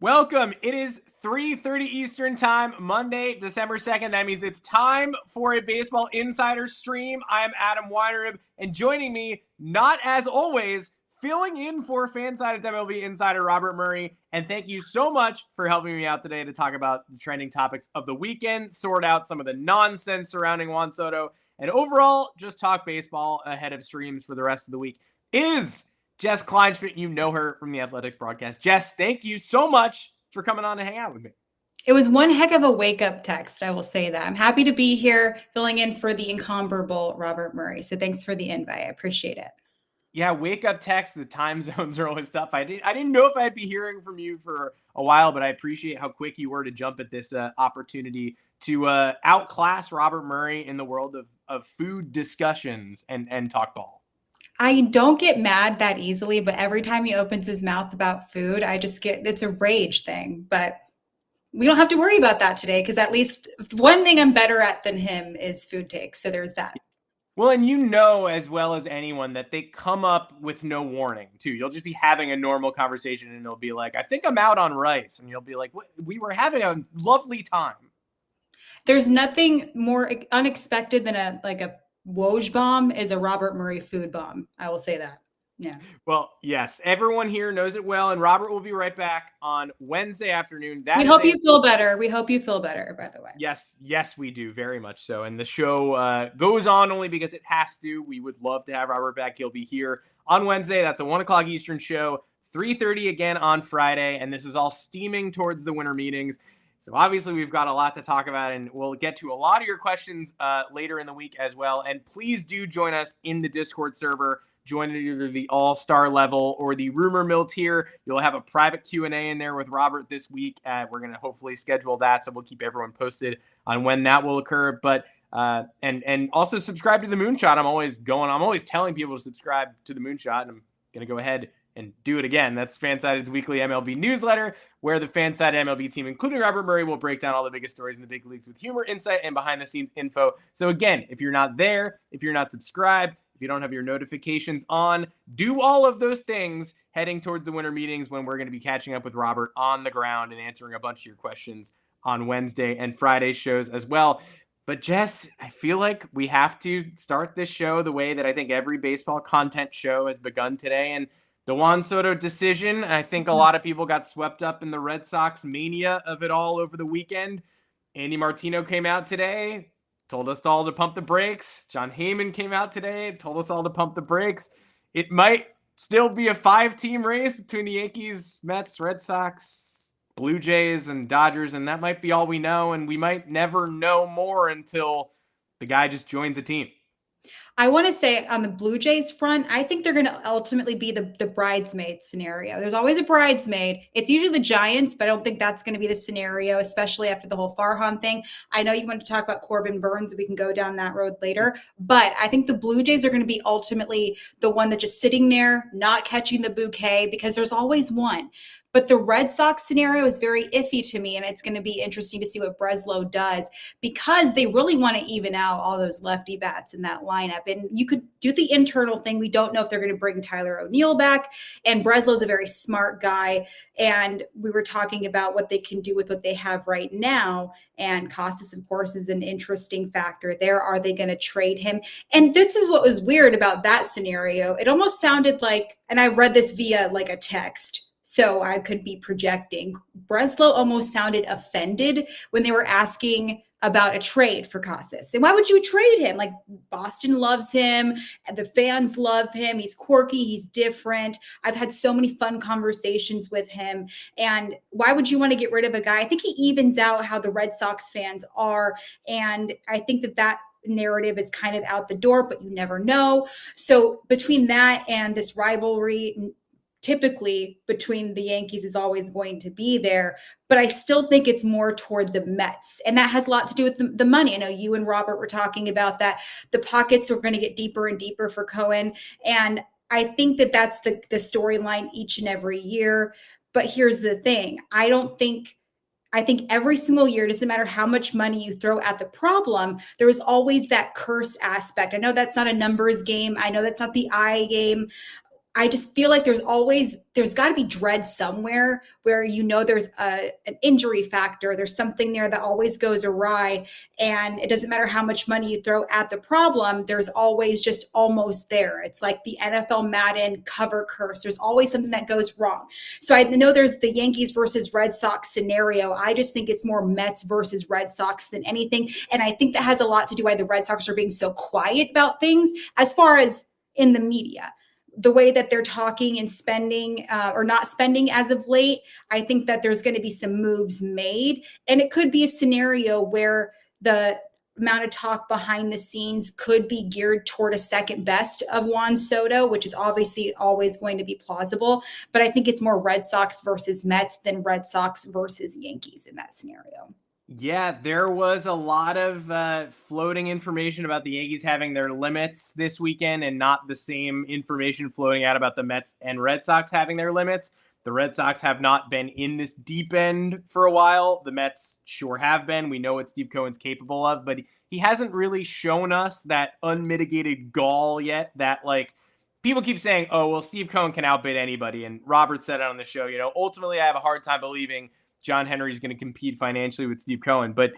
Welcome. It is 3:30 Eastern Time, Monday, December 2nd. That means it's time for a Baseball Insider stream. I am Adam Weinrib, and joining me, not as always, filling in for Fansided MLB Insider Robert Murray. And thank you so much for helping me out today to talk about the trending topics of the weekend, sort out some of the nonsense surrounding Juan Soto, and overall, just talk baseball ahead of streams for the rest of the week. Is Jess Kleinschmidt. You know her from the Athletics broadcast. Jess, thank you so much for coming on to hang out with me. It was one heck of a wake-up text, I will say that. I'm happy to be here filling in for the incomparable Robert Murray. So thanks for the invite. I appreciate it. Yeah, wake-up text. The time zones are always tough. I didn't know if I'd be hearing from you for a while, but I appreciate how quick you were to jump at this opportunity to outclass Robert Murray in the world of food discussions and talk ball. I don't get mad that easily, but every time he opens his mouth about food, it's a rage thing. But we don't have to worry about that today because at least one thing I'm better at than him is food takes. So there's that. Well, and you know as well as anyone that they come up with no warning, too. You'll just be having a normal conversation and it'll be like, I think I'm out on rice. And you'll be like, what? We were having a lovely time. There's nothing more unexpected than a Woj bomb is a Robert Murray food bomb. I will say that. Yeah. Well, yes, everyone here knows it well, and Robert will be right back on Wednesday afternoon. We hope you feel better. We hope you feel better, by the way. Yes, we do, very much so. And the show goes on only because it has to. We would love to have Robert back. He'll be here on Wednesday. That's a 1 o'clock Eastern show, 3:30 again on Friday, and this is all steaming towards the winter meetings. So obviously we've got a lot to talk about, and we'll get to a lot of your questions later in the week as well. And please do join us in the Discord server. Join at either the all-star level or the rumor mill tier. You'll have a private Q&A in there with Robert this week. We're going to hopefully schedule that, so we'll keep everyone posted on when that will occur. But and also subscribe to the Moonshot. I'm always telling people to subscribe to the Moonshot, and I'm going to go ahead and do it again. That's Fansided's weekly MLB newsletter, where the Fansided MLB team, including Robert Murray, will break down all the biggest stories in the big leagues with humor, insight, and behind-the-scenes info. So again, if you're not there, if you're not subscribed, if you don't have your notifications on, do all of those things heading towards the winter meetings when we're going to be catching up with Robert on the ground and answering a bunch of your questions on Wednesday and Friday shows as well. But Jess, I feel like we have to start this show the way that I think every baseball content show has begun today. And the Juan Soto decision, I think a lot of people got swept up in the Red Sox mania of it all over the weekend. Andy Martino came out today, told us all to pump the brakes. John Heyman came out today, told us all to pump the brakes. It might still be a 5-team race between the Yankees, Mets, Red Sox, Blue Jays, and Dodgers, and that might be all we know, and we might never know more until the guy just joins the team. I want to say on the Blue Jays front, I think they're going to ultimately be the bridesmaid scenario. There's always a bridesmaid. It's usually the Giants, but I don't think that's going to be the scenario, especially after the whole Farhan thing. I know you want to talk about Corbin Burns. We can go down that road later. But I think the Blue Jays are going to be ultimately the one that's just sitting there, not catching the bouquet, because there's always one. But the Red Sox scenario is very iffy to me, and it's going to be interesting to see what Breslow does because they really want to even out all those lefty bats in that lineup. And you could do the internal thing. We don't know if they're going to bring Tyler O'Neill back, and Breslow's a very smart guy. And we were talking about what they can do with what they have right now. And Costas, of course, is an interesting factor there. Are they going to trade him? And this is what was weird about that scenario. It almost sounded like, and I read this via like a text, so I could be projecting. Breslow almost sounded offended when they were asking about a trade for Casas. And why would you trade him? Like, Boston loves him, and the fans love him. He's quirky, he's different. I've had so many fun conversations with him. And why would you want to get rid of a guy? I think he evens out how the Red Sox fans are. And I think that narrative is kind of out the door, but you never know. So between that and this rivalry, typically between the Yankees is always going to be there, but I still think it's more toward the Mets. And that has a lot to do with the money. I know you and Robert were talking about that. The pockets are going to get deeper and deeper for Cohen. And I think that's the storyline each and every year. But here's the thing. I think every single year, doesn't matter how much money you throw at the problem, there's always that curse aspect. I know that's not a numbers game. I know that's not the eye game. I just feel like there's got to be dread somewhere where, there's an injury factor. There's something there that always goes awry. And it doesn't matter how much money you throw at the problem, there's always just almost there. It's like the NFL Madden cover curse. There's always something that goes wrong. So I know there's the Yankees versus Red Sox scenario. I just think it's more Mets versus Red Sox than anything. And I think that has a lot to do why the Red Sox are being so quiet about things as far as in the media. The way that they're talking and spending or not spending as of late, I think that there's going to be some moves made. And it could be a scenario where the amount of talk behind the scenes could be geared toward a second best of Juan Soto, which is obviously always going to be plausible. But I think it's more Red Sox versus Mets than Red Sox versus Yankees in that scenario. Yeah, there was a lot of floating information about the Yankees having their limits this weekend and not the same information floating out about the Mets and Red Sox having their limits. The Red Sox have not been in this deep end for a while. The Mets sure have been. We know what Steve Cohen's capable of, but he hasn't really shown us that unmitigated gall yet that, like, people keep saying, oh, well, Steve Cohen can outbid anybody. And Robert said it on the show, ultimately I have a hard time believing John Henry is going to compete financially with Steve Cohen. But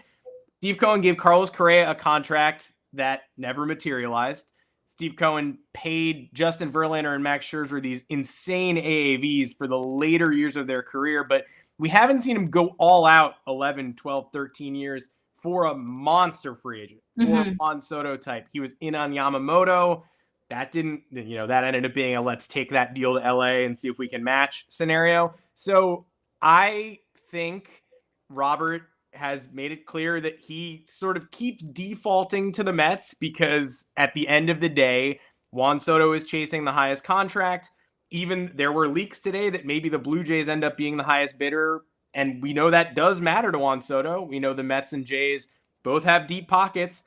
Steve Cohen gave Carlos Correa a contract that never materialized. Steve Cohen paid Justin Verlander and Max Scherzer these insane AAVs for the later years of their career, but we haven't seen him go all out 11, 12, 13 years for a monster free agent, for a Juan Soto type. He was in on Yamamoto. That that ended up being a let's take that deal to LA and see if we can match scenario. So I think Robert has made it clear that he sort of keeps defaulting to the Mets because at the end of the day, Juan Soto is chasing the highest contract. Even there were leaks today that maybe the Blue Jays end up being the highest bidder. And we know that does matter to Juan Soto. We know the Mets and Jays both have deep pockets.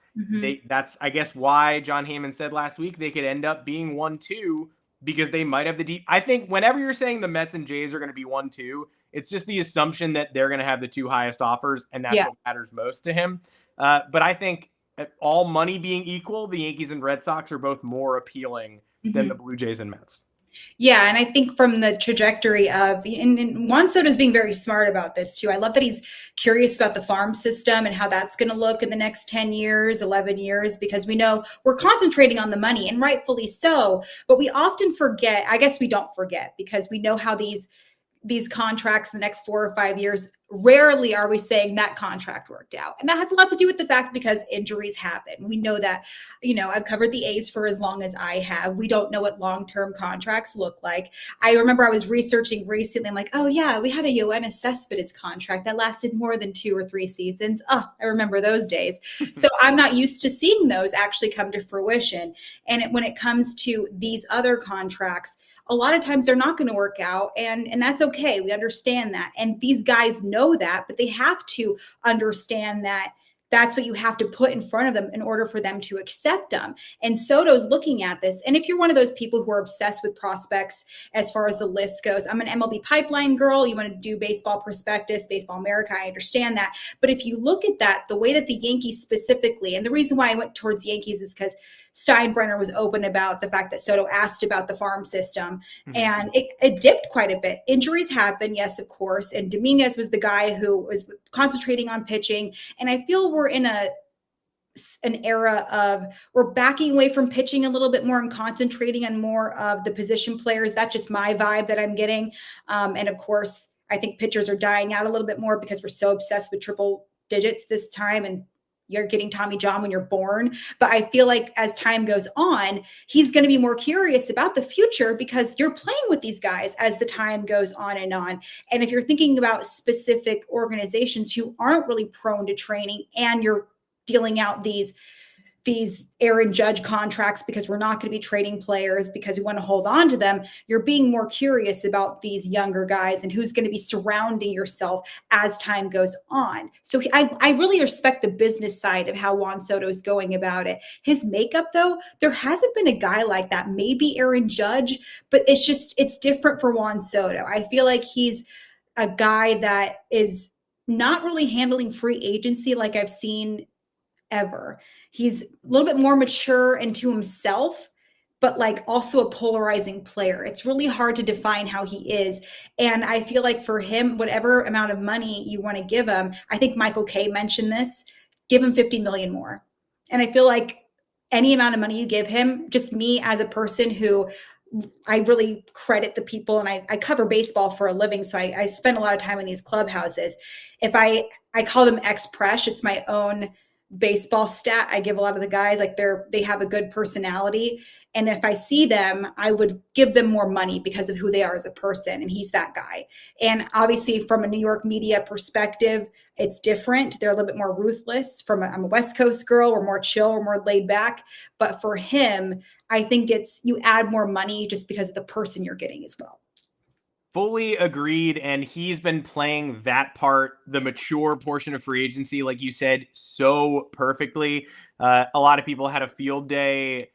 That's, I guess, why John Heyman said last week they could end up being 1-2 because they might have the deep. I think whenever you're saying the Mets and Jays are going to be 1-2, it's just the assumption that they're going to have the two highest offers, and that's what matters most to him. But I think all money being equal, the Yankees and Red Sox are both more appealing than the Blue Jays and Mets. Yeah, and I think from the trajectory of, and Juan Soto is being very smart about this too. I love that he's curious about the farm system and how that's going to look in the next 10 years, 11 years, because we know we're concentrating on the money, and rightfully so, but we often forget, I guess we don't forget, because we know how these contracts in the next 4 or 5 years, rarely are we saying that contract worked out. And that has a lot to do with the fact because injuries happen. We know that, I've covered the A's for as long as I have. We don't know what long-term contracts look like. I remember I was researching recently. I'm like, oh yeah, we had a Yoenis Cespedes contract that lasted more than 2 or 3 seasons. Oh, I remember those days. So I'm not used to seeing those actually come to fruition. And when it comes to these other contracts, a lot of times they're not going to work out, and that's okay. We understand that. And these guys know that, but they have to understand that that's what you have to put in front of them in order for them to accept them. And Soto's looking at this. And if you're one of those people who are obsessed with prospects as far as the list goes, I'm an MLB pipeline girl. You want to do Baseball Prospectus, Baseball America. I understand that. But if you look at that, the way that the Yankees specifically, and the reason why I went towards Yankees is because Steinbrenner was open about the fact that Soto asked about the farm system, and it dipped quite a bit. Injuries happen, yes, of course. And Dominguez was the guy who was concentrating on pitching. And I feel we're in an era of we're backing away from pitching a little bit more and concentrating on more of the position players. That's just my vibe that I'm getting. And of course, I think pitchers are dying out a little bit more because we're so obsessed with triple digits this time, and you're getting Tommy John when you're born. But I feel like as time goes on, he's going to be more curious about the future because you're playing with these guys as the time goes on and on. And if you're thinking about specific organizations who aren't really prone to training, and you're dealing out these Aaron Judge contracts because we're not going to be trading players because we want to hold on to them, you're being more curious about these younger guys and who's going to be surrounding yourself as time goes on. So I really respect the business side of how Juan Soto is going about it. His makeup, though, there hasn't been a guy like that. Maybe Aaron Judge, but it's different for Juan Soto. I feel like he's a guy that is not really handling free agency like I've seen ever. He's a little bit more mature into himself, but like also a polarizing player. It's really hard to define how he is. And I feel like for him, whatever amount of money you want to give him, I think Michael Kay mentioned this, give him 50 million more. And I feel like any amount of money you give him, just me as a person who I really credit the people, and I cover baseball for a living. So I spend a lot of time in these clubhouses. If I call them ex-presh, it's my own baseball stat. I give a lot of the guys like they have a good personality. And if I see them, I would give them more money because of who they are as a person. And he's that guy. And obviously from a New York media perspective, it's different. They're a little bit more ruthless. I'm a West Coast girl. We're more chill, we're more laid back. But for him, I think it's you add more money just because of the person you're getting as well. Fully agreed. And he's been playing that part, the mature portion of free agency, like you said, so perfectly. A lot of people had a field day.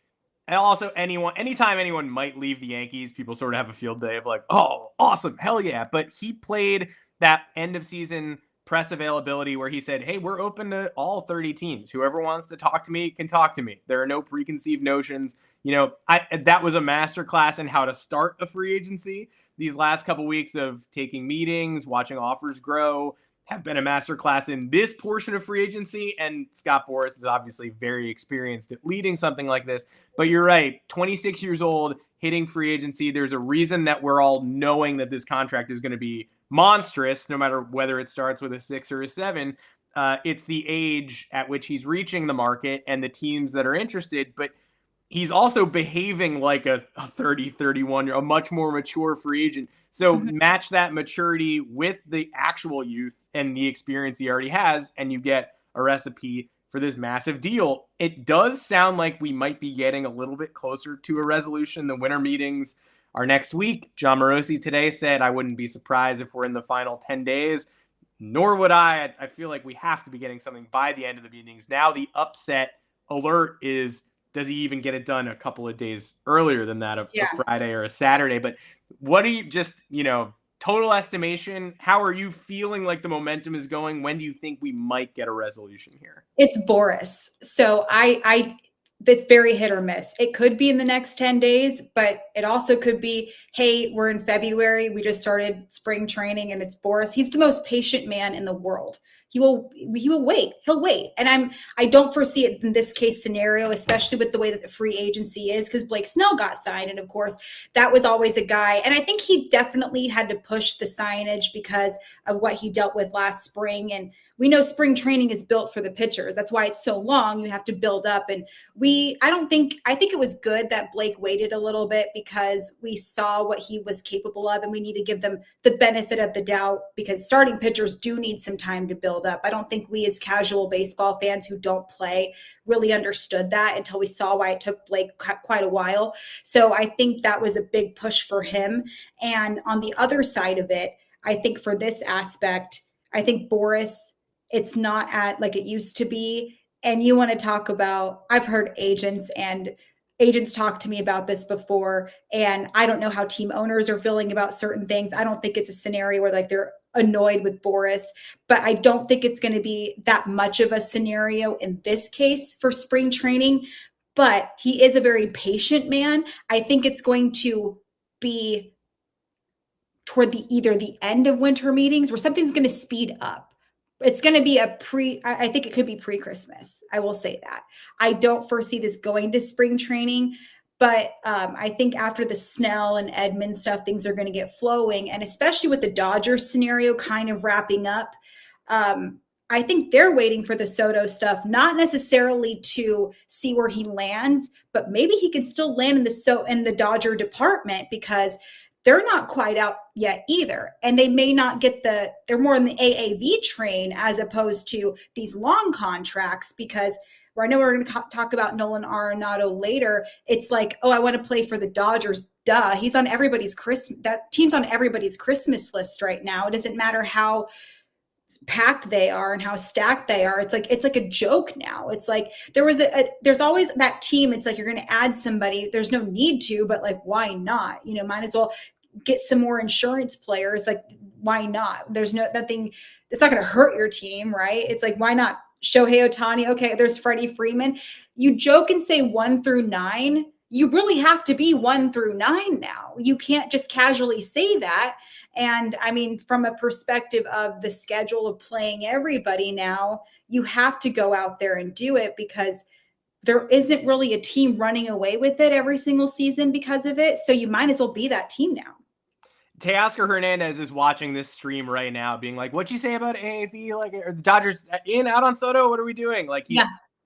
And also anytime anyone might leave the Yankees, people sort of have a field day of like, oh, awesome, hell yeah. But he played that end of season press availability where he said, hey, we're open to all 30 teams. Whoever wants to talk to me can talk to me. There are no preconceived notions. That was a masterclass in how to start a free agency. These last couple weeks of taking meetings, watching offers grow, have been a masterclass in this portion of free agency. And Scott Boras is obviously very experienced at leading something like this. But you're right, 26 years old, hitting free agency. There's a reason that we're all knowing that this contract is going to be monstrous, no matter whether it starts with a 6 or a 7. It's the age at which he's reaching the market and the teams that are interested. But he's also behaving like a 30, 31, a much more mature free agent. So match that maturity with the actual youth and the experience he already has, and you get a recipe for this massive deal. It does sound like we might be getting a little bit closer to a resolution. The winter meetings are next week. John Morosi today said, I wouldn't be surprised if we're in the final 10 days, nor would I. I feel like we have to be getting something by the end of the meetings. Now the upset alert is, does he even get it done a couple of days earlier than that, a Friday or a Saturday? But what do you total estimation? How are you feeling like the momentum is going? When do you think we might get a resolution here? It's Boras. So it's very hit or miss. It could be in the next 10 days, but it also could be, hey, we're in February. We just started spring training and it's Boras. He's the most patient man in the world. He will wait. He'll wait. And I don't foresee it in this case scenario, especially with the way that the free agency is, because Blake Snell got signed. And of course, that was always a guy. And I think he definitely had to push the signage because of what he dealt with last spring. And we know spring training is built for the pitchers. That's why it's so long. You have to build up. And I think it was good that Blake waited a little bit because we saw what he was capable of, and we need to give them the benefit of the doubt because starting pitchers do need some time to build up. I don't think we as casual baseball fans who don't play really understood that until we saw why it took Blake quite a while. So I think that was a big push for him. And on the other side of it, I think for this aspect, I think Boras, it's not at like it used to be. And you want to talk about, I've heard agents talk to me about this before, and I don't know how team owners are feeling about certain things. I don't think it's a scenario where like they're annoyed with Boras, but I don't think it's going to be that much of a scenario in this case for spring training. But he is a very patient man. I think it's going to be toward either the end of winter meetings where something's going to speed up. It's going to be I think it could be pre-Christmas. I will say that. I don't foresee this going to spring training, but I think after the Snell and Edman stuff, things are going to get flowing. And especially with the Dodgers scenario kind of wrapping up, I think they're waiting for the Soto stuff, not necessarily to see where he lands, but maybe he can still land in the Dodger department because they're not quite out yet either. And they may not get they're more in the AAV train as opposed to these long contracts because I know we're going to talk about Nolan Arenado later. It's like, oh, I want to play for the Dodgers. Duh. He's on that team's on everybody's Christmas list right now. It doesn't matter how packed they are and how stacked they are. It's like a joke now. It's like there's always that team. It's like you're going to add somebody. There's no need to, but like, why not? Might as well get some more insurance players. Like, why not? There's nothing. It's not going to hurt your team, right? It's like, why not? Shohei Ohtani. Okay, there's Freddie Freeman. You joke and say 1 through 9. you really have to be 1 through 9 now. You can't just casually say that. And I mean, from a perspective of the schedule of playing everybody now, you have to go out there and do it, because there isn't really a team running away with it every single season because of it. So you might as well be that team now. Teoscar Hernandez is watching this stream right now being like, what'd you say about AAV? Like, are the Dodgers out on Soto? What are we doing? Like,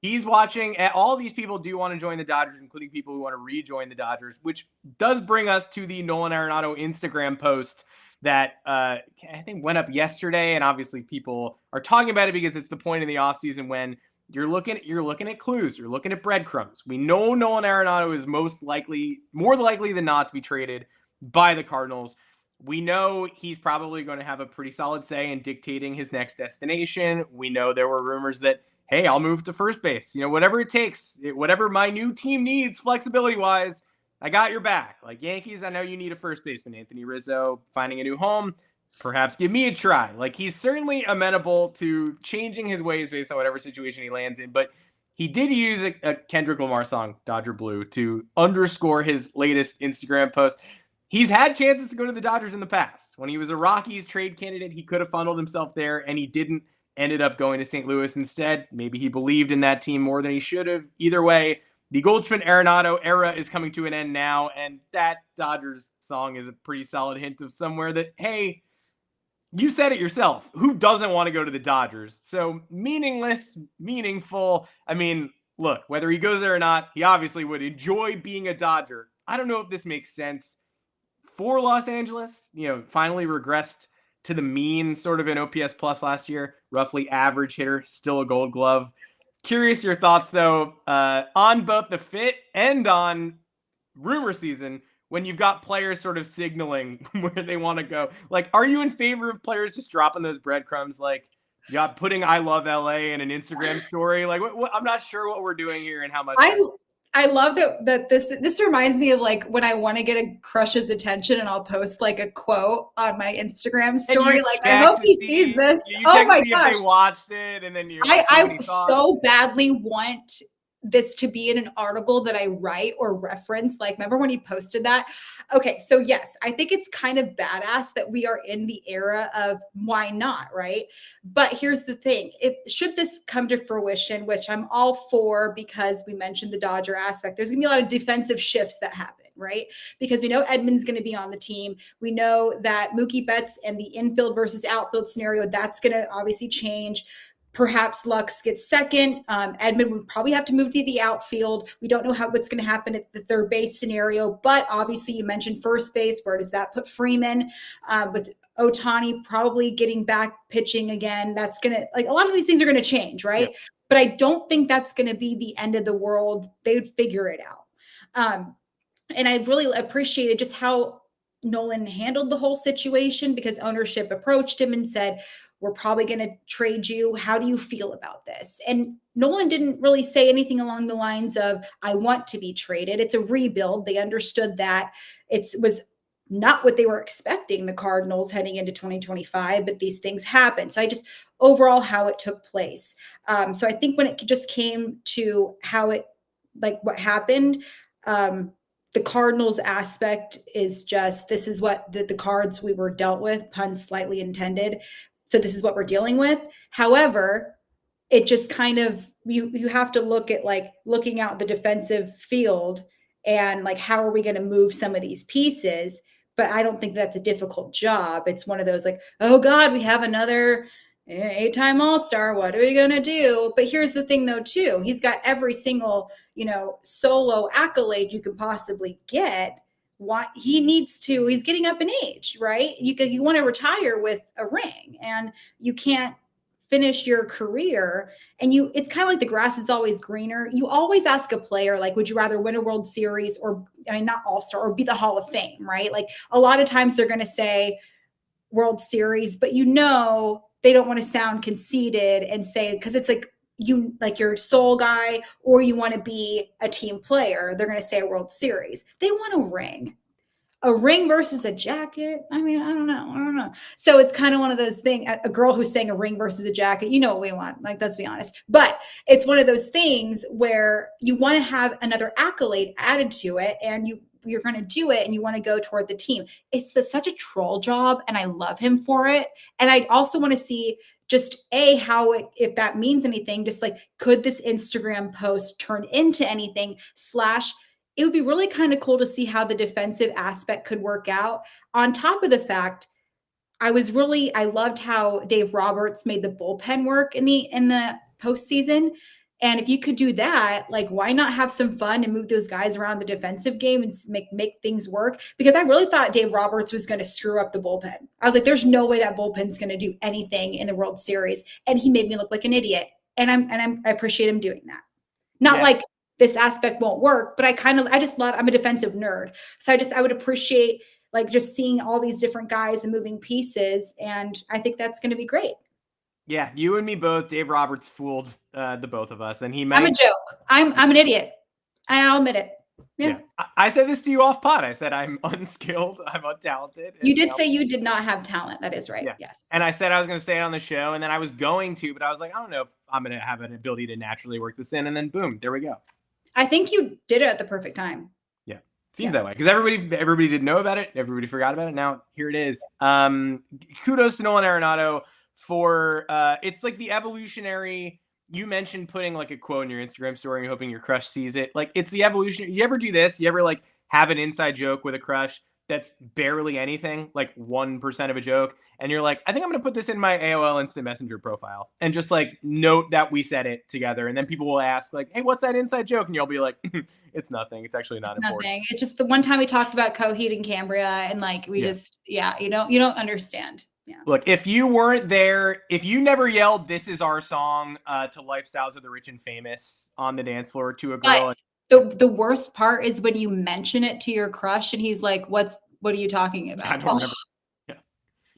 he's watching. All these people do want to join the Dodgers, including people who want to rejoin the Dodgers, which does bring us to the Nolan Arenado Instagram post that I think went up yesterday. And obviously people are talking about it because it's the point in the offseason when you're looking at clues, you're looking at breadcrumbs. We know Nolan Arenado is more likely than not to be traded by the Cardinals. We know he's probably going to have a pretty solid say in dictating his next destination. We know there were rumors that, hey, I'll move to first base. Whatever it takes, whatever my new team needs flexibility-wise, I got your back. Like Yankees, I know you need a first baseman. Anthony Rizzo finding a new home. Perhaps give me a try. Like, he's certainly amenable to changing his ways based on whatever situation he lands in. But he did use a Kendrick Lamar song, Dodger Blue, to underscore his latest Instagram post. He's had chances to go to the Dodgers in the past. When he was a Rockies trade candidate, he could have funneled himself there, and he didn't. Ended up going to St. Louis instead. Maybe he believed in that team more than he should have. Either way, the Goldschmidt-Arenado era is coming to an end now, and that Dodgers song is a pretty solid hint of somewhere that, hey, you said it yourself. Who doesn't want to go to the Dodgers? So meaningless, meaningful. I mean, look, whether he goes there or not, he obviously would enjoy being a Dodger. I don't know if this makes sense for Los Angeles. Finally regressed to the mean sort of an OPS plus last year, roughly average hitter, still a Gold Glove. Curious your thoughts, though, on both the fit and on rumor season when you've got players sort of signaling where they want to go. Like, are you in favor of players just dropping those breadcrumbs? Like, putting I love LA in an Instagram story? Like, I'm not sure what we're doing here and how much. I love that this reminds me of like when I want to get a crush's attention and I'll post like a quote on my Instagram story. Like, I hope he sees this. Oh my gosh. If they watched it and then I so badly want this to be in an article that I write or reference. Like, remember when he posted that? Okay. So yes, I think it's kind of badass that we are in the era of why not, right? But here's the thing. Should this come to fruition, which I'm all for, because we mentioned the Dodger aspect, there's gonna be a lot of defensive shifts that happen, right? Because we know Edman's going to be on the team. We know that Mookie Betts and the infield versus outfield scenario, that's going to obviously change. Perhaps Lux gets second. Edman would probably have to move to the outfield. We don't know what's going to happen at the third base scenario, but obviously you mentioned first base. Where does that put Freeman? With Ohtani probably getting back pitching again, that's going to, like, a lot of these things are going to change, right? Yeah. But I don't think that's going to be the end of the world. They would figure it out. And I really appreciated just how Nolan handled the whole situation, because ownership approached him and said, we're probably going to trade you. How do you feel about this? And Nolan didn't really say anything along the lines of, I want to be traded. It's a rebuild. They understood that it was not what they were expecting, the Cardinals heading into 2025, but these things happen. So I just overall how it took place. So I think when it just came to how it, like what happened, the Cardinals aspect is just, this is what the cards we were dealt with, pun slightly intended. So this is what we're dealing with. However, it just kind of, you have to look at like looking out the defensive field and like, how are we going to move some of these pieces? But I don't think that's a difficult job. It's one of those like, oh God, we have another 8-time All-Star. What are we going to do? But here's the thing though, too. He's got every single, solo accolade you could possibly get. Why he needs to, he's getting up in age, right? You want to retire with a ring, and you can't finish your career. And it's kind of like the grass is always greener. You always ask a player, like, would you rather win a World Series or, not All-Star, or be the Hall of Fame, right? Like a lot of times they're going to say World Series, but they don't want to sound conceited and say, because it's like, you're a soul guy, or you want to be a team player, they're going to say a World Series. They want a ring. a ring versus a jacket. I mean, I don't know. So it's kind of one of those things, a girl who's saying a ring versus a jacket, you know what we want, like, let's be honest. But it's one of those things where you want to have another accolade added to it, and you're going to do it and you want to go toward the team. It's such a troll job, and I love him for it. And I also want to see just how if that means anything, just like, could this Instagram post turn into anything / it would be really kind of cool to see how the defensive aspect could work out. On top of the fact, I loved how Dave Roberts made the bullpen work in the postseason. And if you could do that, like, why not have some fun and move those guys around the defensive game and make things work? Because I really thought Dave Roberts was going to screw up the bullpen. I was like, there's no way that bullpen's going to do anything in the World Series. And he made me look like an idiot. And I appreciate him doing that. Not like this aspect won't work, but I'm a defensive nerd. So I would appreciate, like, just seeing all these different guys and moving pieces. And I think that's going to be great. Yeah, you and me both. Dave Roberts fooled the both of us, and I'm a joke. I'm an idiot. I'll admit it. Yeah. I said this to you off pod. I said I'm unskilled. I'm untalented. You did say you did not have talent. That is right. Yeah. Yes. And I said I was going to say it on the show, and then I was going to, but I was like, I don't know if I'm going to have an ability to naturally work this in, and then boom, there we go. I think you did it at the perfect time. Yeah, seems that way, because everybody didn't know about it. Everybody forgot about it. Now here it is. Kudos to Nolan Arenado for it's like the evolutionary. You mentioned putting like a quote in your Instagram story and hoping your crush sees it. Like, it's the evolution. You ever do this? You ever like have an inside joke with a crush that's barely anything, like 1% of a joke, and you're like, I think I'm going to put this in my AOL Instant Messenger profile and just like note that we said it together. And then people will ask like, hey, what's that inside joke? And you'll be like, it's nothing. It's actually not important. It's just the one time we talked about Coheed and Cambria, and like you don't understand. Yeah. Look, if you weren't there, if you never yelled, "This is our song" to Lifestyles of the Rich and Famous on the dance floor to a girl. The worst part is when you mention it to your crush and he's like, what are you talking about? I don't remember. Yeah.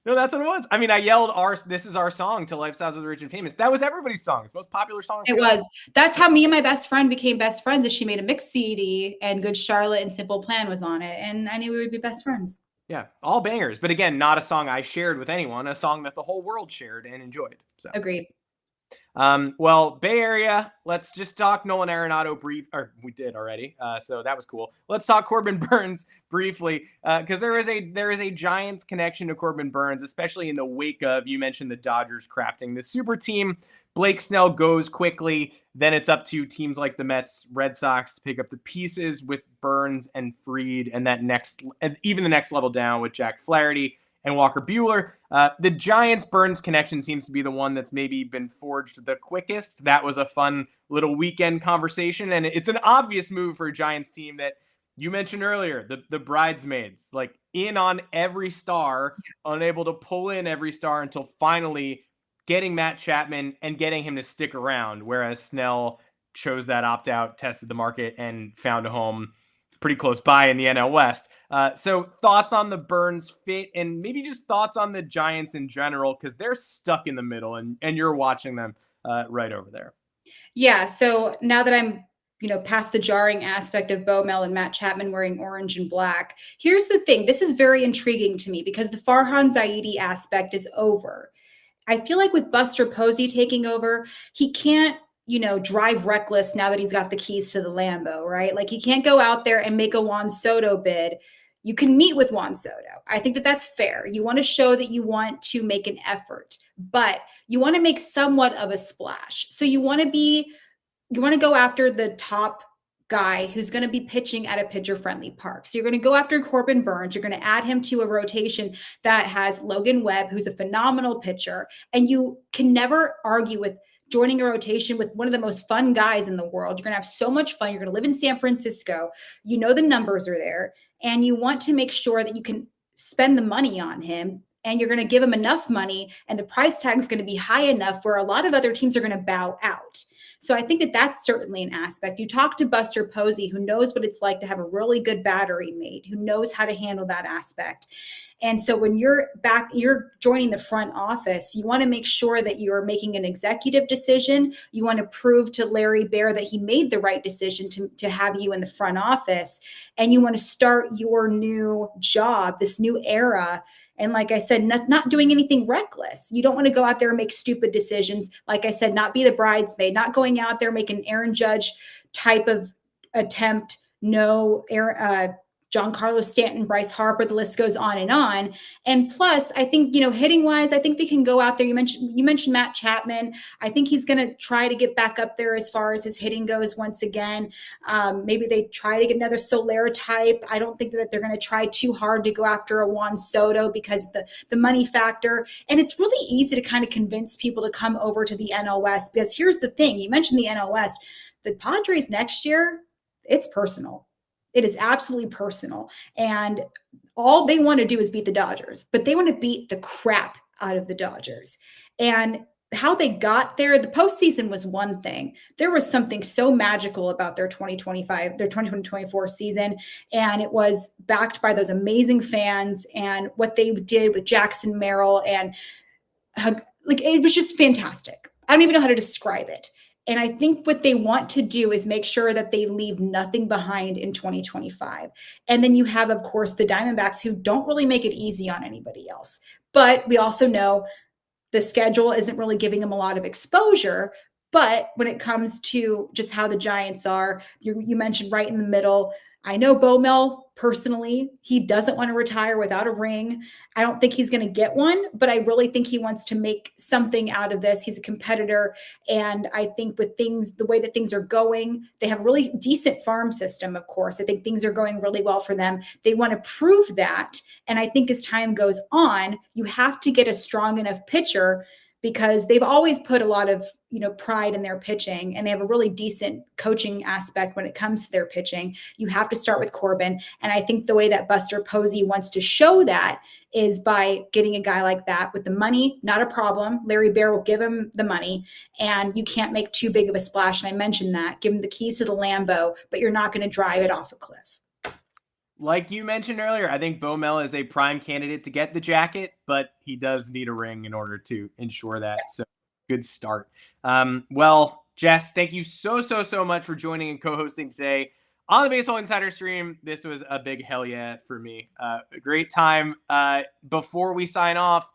No, that's what it was. I mean, I yelled "This is our song" to Lifestyles of the Rich and Famous. That was everybody's song. It's the most popular song. It was. That's how me and my best friend became best friends, is she made a mix CD and Good Charlotte and Simple Plan was on it. And I knew we would be best friends. Yeah, all bangers. But again, not a song I shared with anyone, a song that the whole world shared and enjoyed. So agreed. Well, Bay Area, let's just talk Nolan Arenado we did already. So that was cool. Let's talk Corbin Burnes briefly, because there is a Giants connection to Corbin Burnes, especially in the wake of, you mentioned the Dodgers crafting the super team. Blake Snell goes quickly. Then it's up to teams like the Mets, Red Sox to pick up the pieces with Burnes and Fried, and even the next level down with Jack Flaherty and Walker Buehler. The Giants-Burnes connection seems to be the one that's maybe been forged the quickest. That was a fun little weekend conversation, and it's an obvious move for a Giants team that you mentioned earlier, the bridesmaids, like in on every star, unable to pull in every star until finally getting Matt Chapman and getting him to stick around, whereas Snell chose that opt-out, tested the market, and found a home pretty close by in the NL West. So thoughts on the Burnes fit, and maybe just thoughts on the Giants in general, because they're stuck in the middle, and you're watching them right over there. Yeah, so now that I'm past the jarring aspect of Bo Mel and Matt Chapman wearing orange and black, here's the thing. This is very intriguing to me because the Farhan Zaidi aspect is over. I feel like with Buster Posey taking over, he can't, drive reckless now that he's got the keys to the Lambo, right? Like, he can't go out there and make a Juan Soto bid. You can meet with Juan Soto. I think that that's fair. You want to show that you want to make an effort, but you want to make somewhat of a splash. So you want to go after the top guy who's going to be pitching at a pitcher-friendly park. So you're going to go after Corbin Burnes. You're going to add him to a rotation that has Logan Webb, who's a phenomenal pitcher. And you can never argue with joining a rotation with one of the most fun guys in the world. You're going to have so much fun. You're going to live in San Francisco. The numbers are there. And you want to make sure that you can spend the money on him. And you're going to give him enough money. And the price tag is going to be high enough where a lot of other teams are going to bow out. So I think that that's certainly an aspect. You talk to Buster Posey, who knows what it's like to have a really good battery made, who knows how to handle that aspect. And so when you're joining the front office, you want to make sure that you're making an executive decision. You want to prove to Larry Baer that he made the right decision to have you in the front office. And you want to start your new job, this new era. And like I said, not doing anything reckless. You don't want to go out there and make stupid decisions. Like I said, not be the bridesmaid, not going out there making Aaron Judge type of attempt. No, Giancarlo Stanton, Bryce Harper, the list goes on. And plus, I think, hitting wise, I think they can go out there. You mentioned Matt Chapman. I think he's going to try to get back up there as far as his hitting goes once again. Maybe they try to get another Soler type. I don't think that they're going to try too hard to go after a Juan Soto because the money factor. And it's really easy to kind of convince people to come over to the NL West, because here's the thing. You mentioned the NL West. The Padres next year, it's personal. It is absolutely personal. And all they want to do is beat the Dodgers, but they want to beat the crap out of the Dodgers. And how they got there, the postseason was one thing. There was something so magical about their 2024 season. And it was backed by those amazing fans and what they did with Jackson Merrill. And it was just fantastic. I don't even know how to describe it. And I think what they want to do is make sure that they leave nothing behind in 2025. And then you have, of course, the Diamondbacks, who don't really make it easy on anybody else. But we also know the schedule isn't really giving them a lot of exposure. But when it comes to just how the Giants are, you mentioned right in the middle. I know Bo Mel personally, he doesn't want to retire without a ring. I don't think he's going to get one, but I really think he wants to make something out of this. He's a competitor. And I think with the way that things are going, they have a really decent farm system, of course. I think things are going really well for them. They want to prove that. And I think as time goes on, you have to get a strong enough pitcher, because they've always put a lot of, pride in their pitching, and they have a really decent coaching aspect when it comes to their pitching. You have to start with Corbin. And I think the way that Buster Posey wants to show that is by getting a guy like that with the money. Not a problem. Larry Baer will give him the money, and you can't make too big of a splash. And I mentioned that. Give him the keys to the Lambo, but you're not going to drive it off a cliff. Like you mentioned earlier, I think Bo Mel is a prime candidate to get the jacket, but he does need a ring in order to ensure that. So good start. Well, Jess, thank you so much for joining and co-hosting today on the Baseball Insider stream. This was a big hell yeah for me. A great time. Before we sign off,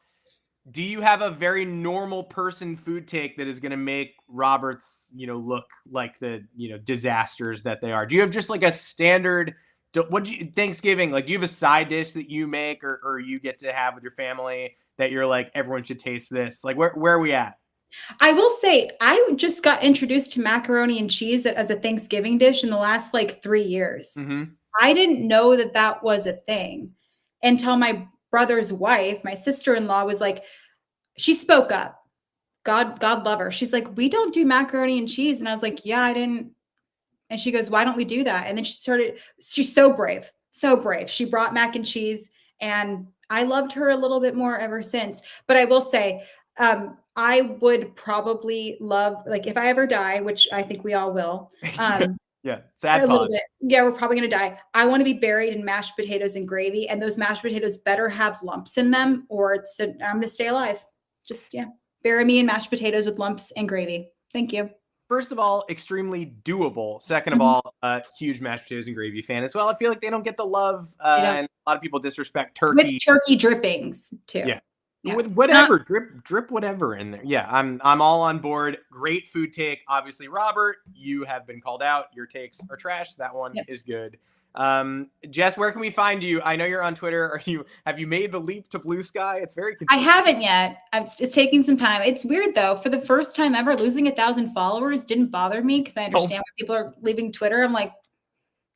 do you have a very normal person food take that is going to make Roberts, look like the, disasters that they are? Do you have just like a standard Thanksgiving, do you have a side dish that you make or you get to have with your family that you're like, everyone should taste this? Where are we at? I will say, I just got introduced to macaroni and cheese as a Thanksgiving dish in the last 3 years. Mm-hmm. I didn't know that was a thing until my brother's wife, my sister-in-law, was like, she spoke up. God love her. She's like, we don't do macaroni and cheese. And I was like, yeah, I didn't. And she goes, why don't we do that? And then she's so brave. She brought mac and cheese, and I loved her a little bit more ever since. But I will say, I would probably love, if I ever die, which I think we all will. Yeah, sad a little bit. Yeah, we're probably going to die. I want to be buried in mashed potatoes and gravy, and those mashed potatoes better have lumps in them, or I'm going to stay alive. Just, bury me in mashed potatoes with lumps and gravy. Thank you. First of all, extremely doable. Second of all, huge mashed potatoes and gravy fan as well. I feel like they don't get the love, and a lot of people disrespect turkey. With turkey drippings too. Yeah. With whatever, drip whatever in there. Yeah, I'm all on board. Great food take. Obviously, Robert, you have been called out. Your takes are trash. That one is good. Jess, where can we find you? I know you're on Twitter. Have you made the leap to Blue Sky? It's very confusing. I haven't yet. It's taking some time. It's weird though. For the first time ever, losing 1,000 followers didn't bother me, because I understand when people are leaving Twitter. I'm like,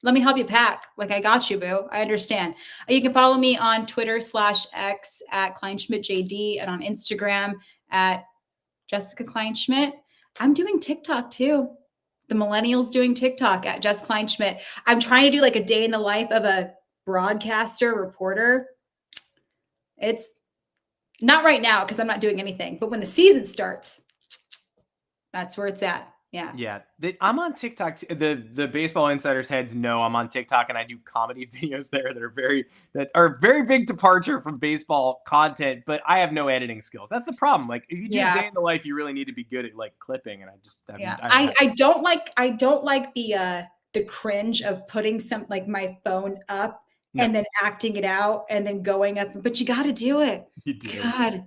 let me help you pack. I got you, boo. I understand. You can follow me on Twitter /X at KleinschmidtJD, and on Instagram at Jessica Kleinschmidt. I'm doing TikTok too. The millennials doing TikTok at Jess Kleinschmidt. I'm trying to do a day in the life of a broadcaster, reporter. It's not right now because I'm not doing anything. But when the season starts, that's where it's at. Yeah. Yeah, I'm on TikTok. The baseball insiders heads know I'm on TikTok, and I do comedy videos there that are very big departure from baseball content. But I have no editing skills. That's the problem. Like if you do a day in the life, you really need to be good at like clipping, and I just haven't. Yeah, I don't like the cringe of putting my phone up and then acting it out and then going up. But you got to do it. You do. God.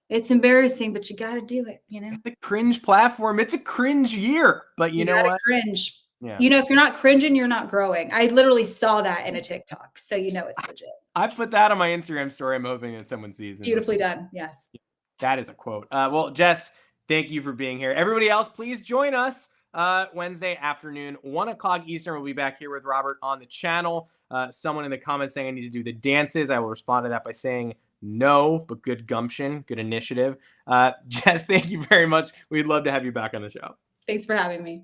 It's embarrassing, but you got to do it, It's a cringe platform. It's a cringe year, but you know gotta what? Cringe. Yeah. If you're not cringing, you're not growing. I literally saw that in a TikTok, so it's legit. I put that on my Instagram story. I'm hoping that someone sees it. Beautifully done. Yes. That is a quote. Well, Jess, thank you for being here. Everybody else, please join us Wednesday afternoon, 1 o'clock Eastern. We'll be back here with Robert on the channel. Someone in the comments saying I need to do the dances. I will respond to that by saying no, but good gumption, good initiative. Jess, thank you very much. We'd love to have you back on the show. Thanks for having me.